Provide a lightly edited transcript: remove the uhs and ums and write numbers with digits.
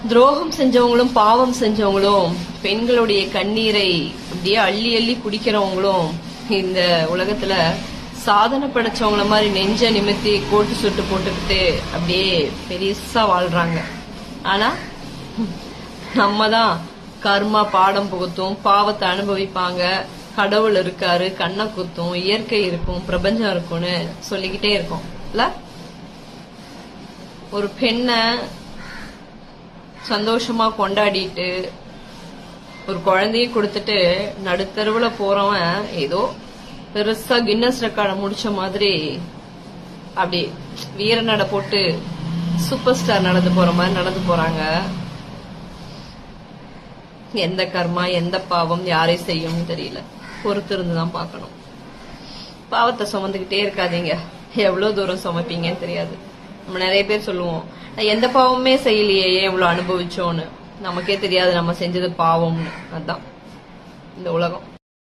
துரோகம் செஞ்சவங்களும் பாவம் செஞ்சவங்களும் பெண்களுடைய கண்ணீரை அப்படியே அள்ளி அள்ளி குடிக்கிறவங்களும் இந்த உலகத்துல சாதனை படைச்சவங்கள மாதிரி நெஞ்ச நிமித்தி கோட்டு சுட்டு போட்டுக்கிட்டு அப்படியே பெருசா வாழ்றாங்க. ஆனா நம்ம தான் கர்மா பாடம் புகுத்தும், பாவத்தை அனுபவிப்பாங்க, கடவுள் இருக்காரு, கண்ணை குத்தும், இயற்கை இருக்கும், பிரபஞ்சம் இருக்கும்னு சொல்லிக்கிட்டே இருக்கோம் இல்ல. ஒரு பெண்ணை சந்தோஷமா கொண்டாடிட்டு ஒரு குழந்தைய கொடுத்துட்டு நடுத்தருவுல போறவன் ஏதோ பெருசா கின்னஸ் ரெக்கார்ட முடிச்ச மாதிரி அப்படி வீர நட போட்டு சூப்பர் ஸ்டார் நடந்து போற மாதிரி நடந்து போறாங்க. எந்த கர்மா எந்த பாவம் யாரை செய்யும் தெரியல. பொறுத்து இருந்துதான் பாக்கணும். பாவத்தை சுமந்துகிட்டே இருக்காதீங்க. எவ்வளவு தூரம் சுமப்பீங்கன்னு தெரியாது. நம்ம நிறைய பேர் சொல்லுவோம், எந்த பாவமே செய்யலையே ஏன் இவ்வளவு அனுபவிச்சோன்னு. நமக்கே தெரியாது நம்ம செஞ்சது பாவம்னு. அதுதான் இந்த உலகம்.